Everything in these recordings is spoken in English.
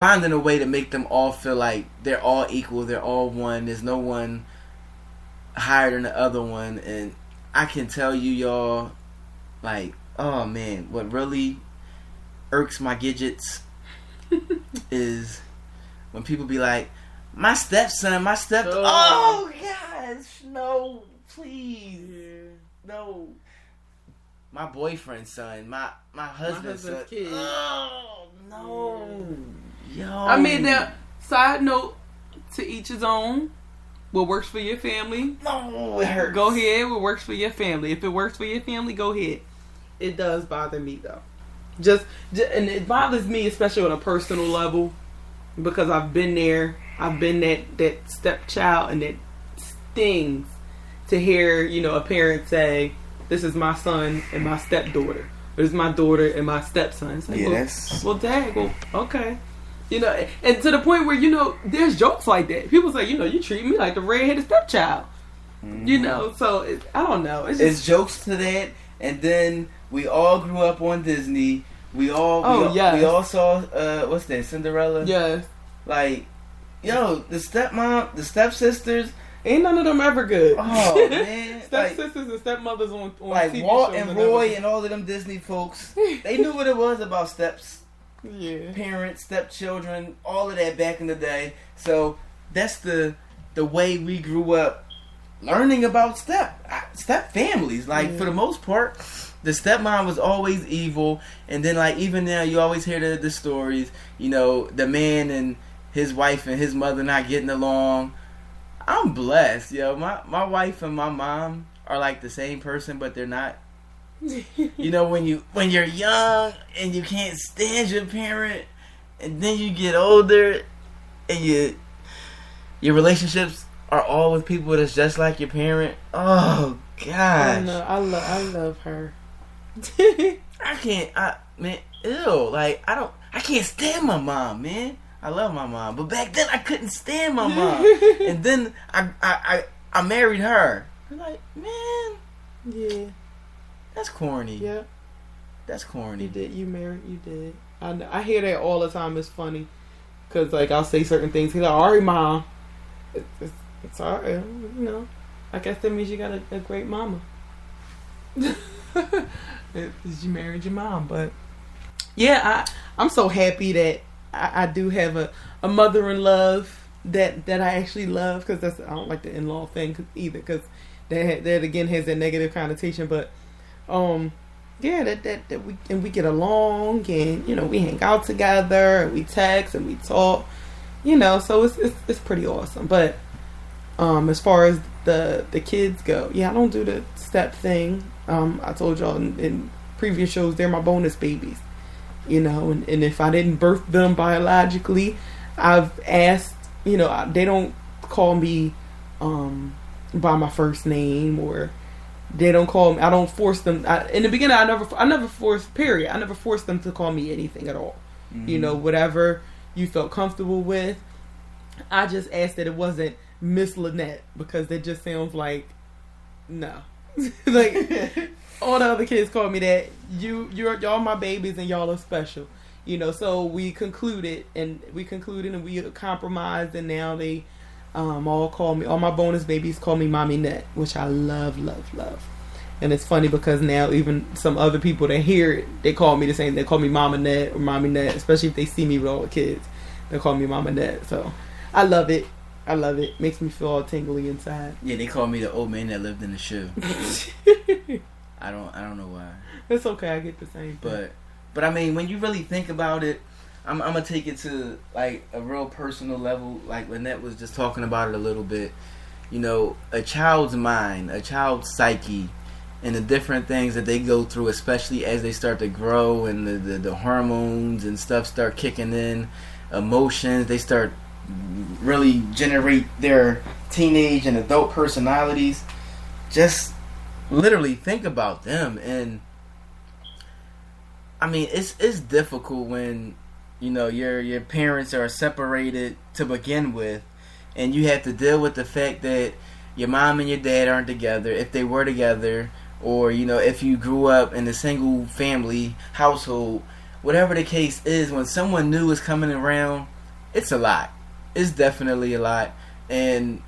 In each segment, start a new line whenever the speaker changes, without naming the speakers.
finding a way to make them all feel like they're all equal, they're all one. There's no one higher than the other one. And I can tell you, y'all, like, oh man, what really irks my gadgets is when people be like, my stepson, my step. Oh gosh, no, please, no. My boyfriend's son, my husband's son.
Kid.
Oh no, yo.
I mean, now, side note, to each his own. What works for your family?
No, it hurts.
Go ahead. What works for your family? If it works for your family, go ahead. It does bother me though. Just and it bothers me, especially on a personal level, because I've been there. I've been that stepchild, and it stings to hear, you know, a parent say, "This is my son and my stepdaughter. This is my daughter and my stepson." It's like, well, dad, well, okay. You know, and to the point where, you know, there's jokes like that. People say, you know, you treat me like the redheaded stepchild. Mm-hmm. You know, so I don't know.
It's jokes to that, and then we all grew up on Disney. We all saw what's that, Cinderella?
Yes.
Like, yo, the stepmom, the stepsisters.
Ain't none of them ever good.
Oh man,
stepsisters and stepmothers on
like
TV
Walt
shows
and Roy and all of them Disney folks. They knew what it was about steps.
Yeah.
Parents, stepchildren, all of that back in the day. So that's the way we grew up learning about step families. Like, for the most part, the stepmom was always evil. And then, like, even now, you always hear the stories, you know, the man and his wife and his mother not getting along. I'm blessed, yo. My wife and my mom are like the same person, but they're not. You know, when you're young and you can't stand your parent, and then you get older and your relationships are all with people that's just like your parent. Oh gosh,
I love her.
Man, ew. Like, I can't stand my mom, man. I love my mom, but back then I couldn't stand my mom. And then I married her. I'm like, man,
yeah.
That's corny.
Yeah.
That's corny.
You did. You married. You did. I hear that all the time. It's funny. Because, like, I'll say certain things. He's like, all right, Mom. It's all right. You know. I guess that means you got a great mama. Because you married your mom. But, yeah, I'm so happy that I do have a mother-in-law that I actually love. Because I don't like the in-law thing either. Because that again has a negative connotation. But, yeah, that we get along, and, you know, we hang out together, and we text and we talk, you know, so it's pretty awesome. But as far as the kids go, yeah, I don't do the step thing. I told y'all in previous shows, they're my bonus babies, you know, and if I didn't birth them biologically, I've asked, you know, they don't call me by my first name, or they don't call me. I don't force them. In the beginning, I never forced. Period. I never forced them to call me anything at all. Mm-hmm. You know, whatever you felt comfortable with. I just asked that it wasn't Miss Lynette, because that just sounds like no. Like, all the other kids call me that. Y'all my babies, and y'all are special. You know, so we concluded and we compromised, and now they. All my bonus babies call me Mommy Net, which I love. And it's funny because now even some other people that hear it, they call me the same. They call me Mama Net or Mommy Net, especially if they see me with all the kids. They call me Mama Net. So I love it. Makes me feel all tingly inside.
Yeah, they call me the old man that lived in the shoe. I don't know why.
It's okay. I get the same
thing. But I mean, when you really think about it, I'm gonna take it to like a real personal level. Like Lynette was just talking about it a little bit. You know, a child's mind, a child's psyche, and the different things that they go through, especially as they start to grow and the hormones and stuff start kicking in, emotions, they start really generate their teenage and adult personalities. Just literally think about them. And I mean, it's difficult when, you know, your parents are separated to begin with, and you have to deal with the fact that your mom and your dad aren't together, if they were together, or, you know, if you grew up in a single family household, whatever the case is, when someone new is coming around, it's a lot. It's definitely a lot. And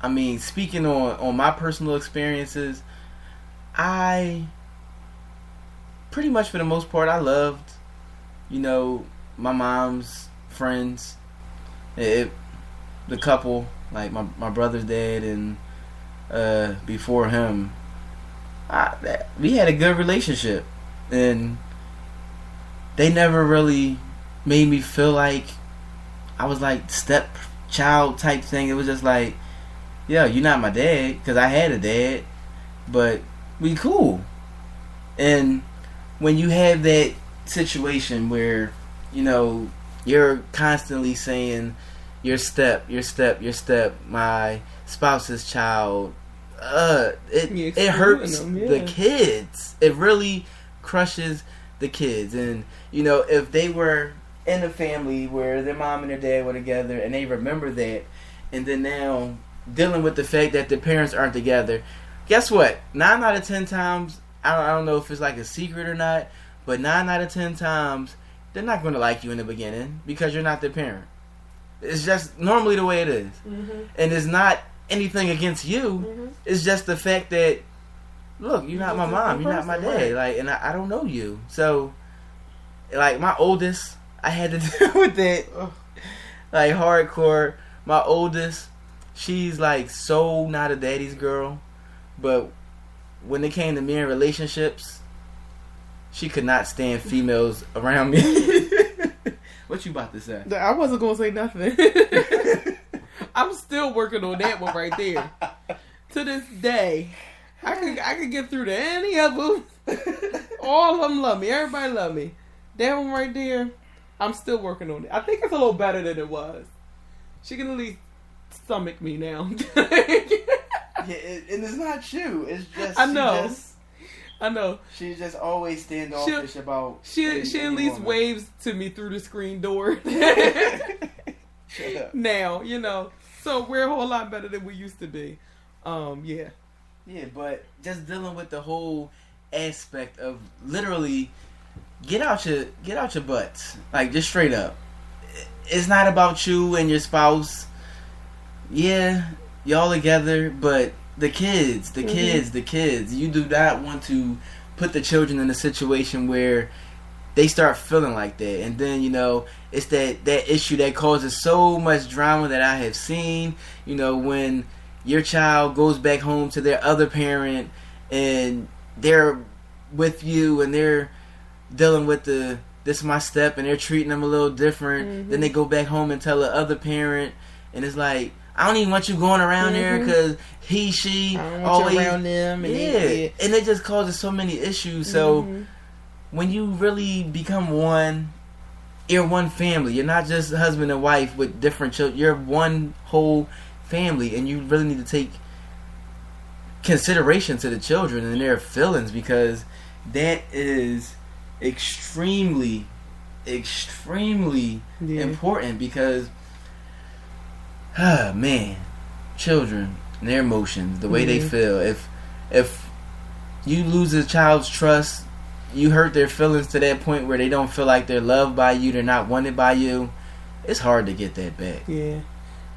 I mean, speaking on my personal experiences, I pretty much for the most part, I loved, my mom's friends. The couple, like my brother's dad and before him, we had a good relationship. And they never really made me feel like I was like stepchild type thing. It was just like, yo, you're not my dad, because I had a dad, but we cool. And when you have that situation where, you're constantly saying your step, my spouse's child, it hurts the kids. It really crushes the kids. And if they were in a family where their mom and their dad were together and they remember that, and then now dealing with the fact that their parents aren't together, guess what? 9 out of 10 times, I don't know if it's like a secret or not, but 9 out of 10 times they're not going to like you in the beginning because you're not their parent. It's just normally the way it is. Mm-hmm. And it's not anything against you. Mm-hmm. It's just the fact that, look, you're not my mom, you're not my dad, like, and I don't know you. So, like, my oldest, I had to deal with that, like, hardcore. My oldest, she's like so not a daddy's girl, but when it came to me in relationships, she could not stand females around me. What you about to say?
I wasn't gonna say nothing. I'm still working on that one right there. To this day, I could get through to any of them. All of them love me. Everybody love me. That one right there, I'm still working on it. I think it's a little better than it was. She can at least stomach me now.
Yeah, and it's not you. It's just
I know.
She's just always standoffish about.
She at least waves to me through the screen door.
Shut up.
Now, so we're a whole lot better than we used to be. Yeah.
Yeah, but just dealing with the whole aspect of literally get out your butts, like just straight up. It's not about you and your spouse. Yeah, y'all together, but the kids. You do not want to put the children in a situation where they start feeling like that. And then, it's that issue that causes so much drama that I have seen, when your child goes back home to their other parent and they're with you and they're dealing with this is my step and they're treating them a little different. Mm-hmm. Then they go back home and tell the other parent, and it's like, I don't even want you going around there because she
I don't want you around them. And
and it just causes so many issues. So when you really become one, you're one family. You're not just husband and wife with different children. You're one whole family, and you really need to take consideration to the children and their feelings, because that is extremely important. Because man, children and their emotions, the way they feel, if you lose a child's trust, you hurt their feelings to that point where they don't feel like they're loved by you, they're not wanted by you, it's hard to get that back.
Yeah.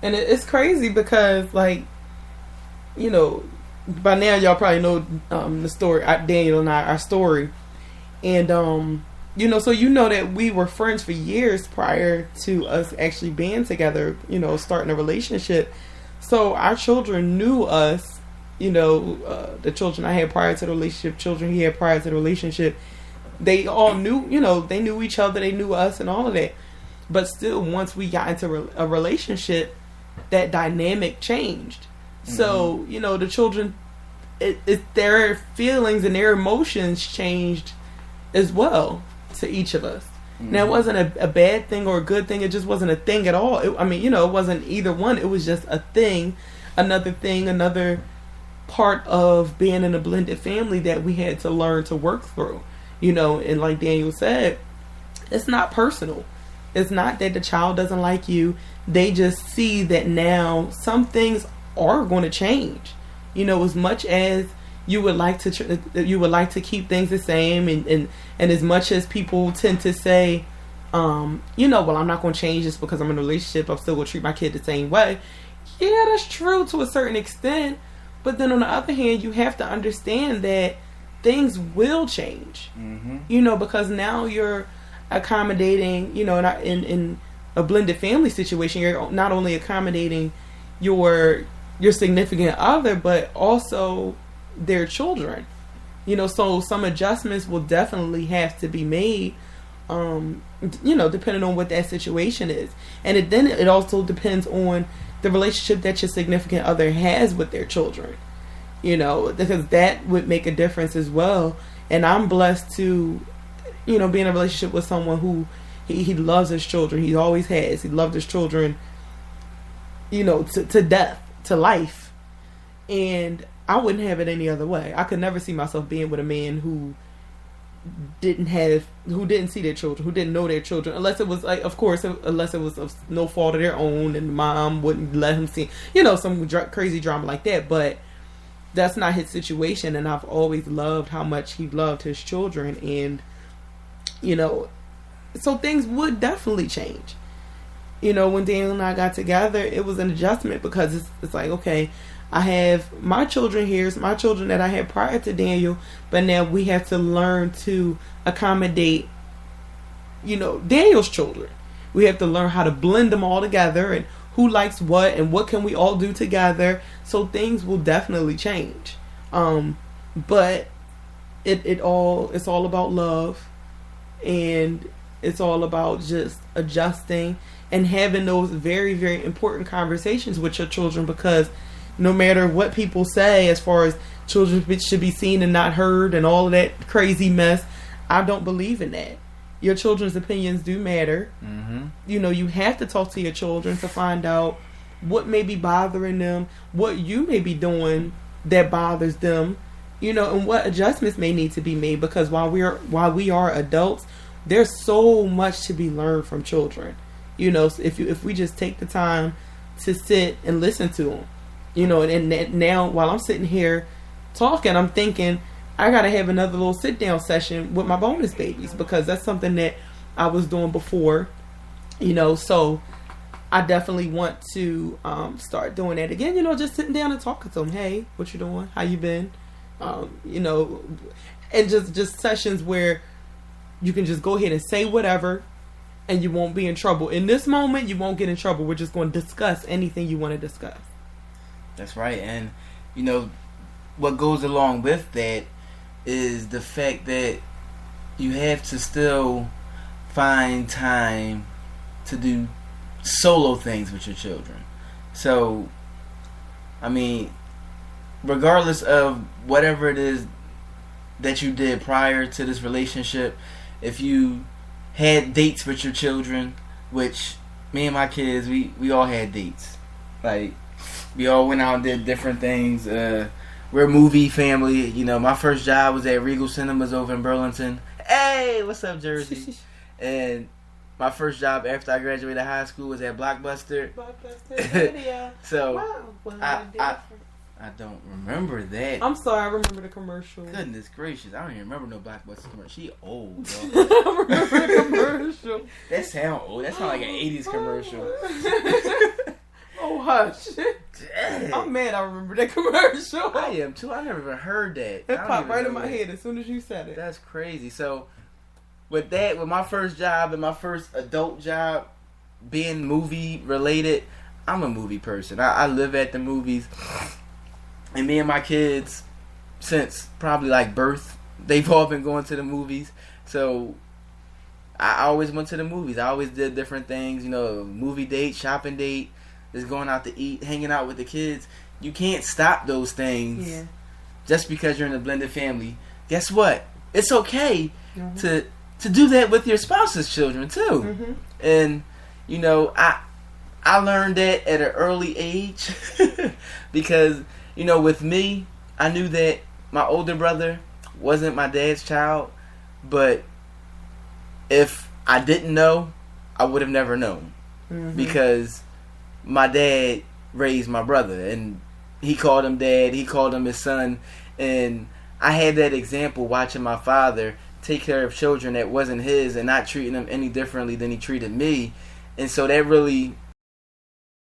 And it's crazy because, like, by now y'all probably know the story, Daniel and I, our story. And, so that we were friends for years prior to us actually being together, starting a relationship. So our children knew us, the children I had prior to the relationship, children he had prior to the relationship. They all knew, they knew each other, they knew us and all of that. But still, once we got into a relationship, that dynamic changed. Mm-hmm. So, the children, their feelings and their emotions changed as well to each of us. Mm-hmm. Now, it wasn't a bad thing or a good thing. It just wasn't a thing at all. It wasn't either one. It was just a thing, another part of being in a blended family that we had to learn to work through. And like Daniel said, it's not personal. It's not that the child doesn't like you. They just see that now some things are going to change. As much as you would like to keep things the same, and as much as people tend to say, well, I'm not going to change just because I'm in a relationship, I'm still going to treat my kid the same way. Yeah, that's true to a certain extent. But then on the other hand, you have to understand that things will change. Mm-hmm. Because now you're accommodating, in a blended family situation, you're not only accommodating your significant other, but also their children. So some adjustments will definitely have to be made, depending on what that situation is. And then it also depends on the relationship that your significant other has with their children, because that would make a difference as well. And I'm blessed to, be in a relationship with someone who he loves his children. He always has. He loved his children, to death, to life. And I wouldn't have it any other way. I could never see myself being with a man who didn't see their children, who didn't know their children, unless it was unless it was of no fault of their own, and the mom wouldn't let him see, some crazy drama like that. But that's not his situation, and I've always loved how much he loved his children, and so things would definitely change. When Daniel and I got together, it was an adjustment, because it's like, okay, I have my children here. It's my children that I had prior to Daniel, but now we have to learn to accommodate, Daniel's children. We have to learn how to blend them all together, and who likes what, and what can we all do together. So things will definitely change. But it's all about love, and it's all about just adjusting and having those very, very important conversations with your children, because no matter what people say as far as children should be seen and not heard and all of that crazy mess, I don't believe in that. Your children's opinions do matter. Mm-hmm. You have to talk to your children to find out what may be bothering them, what you may be doing that bothers them, and what adjustments may need to be made. Because while we are adults, there's so much to be learned from children. If we just take the time to sit and listen to them. And now while I'm sitting here talking, I'm thinking I gotta have another little sit down session with my bonus babies, because that's something that I was doing before. So I definitely want to start doing that again. Just sitting down and talking to them. Hey, what you doing? How you been? And just sessions where you can just go ahead and say whatever, and you won't be in trouble. In this moment, you won't get in trouble. We're just going to discuss anything you want to discuss.
That's right. And, what goes along with that is the fact that you have to still find time to do solo things with your children. So, regardless of whatever it is that you did prior to this relationship, if you had dates with your children, which me and my kids, we all had dates. Like, we all went out and did different things. We're a movie family. My first job was at Regal Cinemas over in Burlington. Hey, what's up, Jersey? And my first job after I graduated high school was at Blockbuster.
Video.
So, I don't remember that.
I'm sorry, I remember the commercial.
Goodness gracious, I don't even remember no Blockbuster commercial. She old, bro.
I remember the commercial.
That sound old. That sound like an 80s commercial.
Oh, hush. Dang. I'm mad I remember that commercial.
I am too. I never even heard that.
It popped right in my head as soon as you said it.
That's crazy. So, with my first job and my first adult job being movie related, I'm a movie person. I live at the movies. And me and my kids, since probably like birth, they've all been going to the movies. So I always went to the movies. I always did different things, movie date, shopping date, just going out to eat, hanging out with the kids. You can't stop those things just because you're in a blended family. Guess what? It's okay to do that with your spouse's children too. Mm-hmm. And I learned that at an early age because with me, I knew that my older brother wasn't my dad's child, but if I didn't know, I would have never known. Mm-hmm. Because my dad raised my brother, and he called him dad, he called him his son, and I had that example watching my father take care of children that wasn't his and not treating them any differently than he treated me. And so that really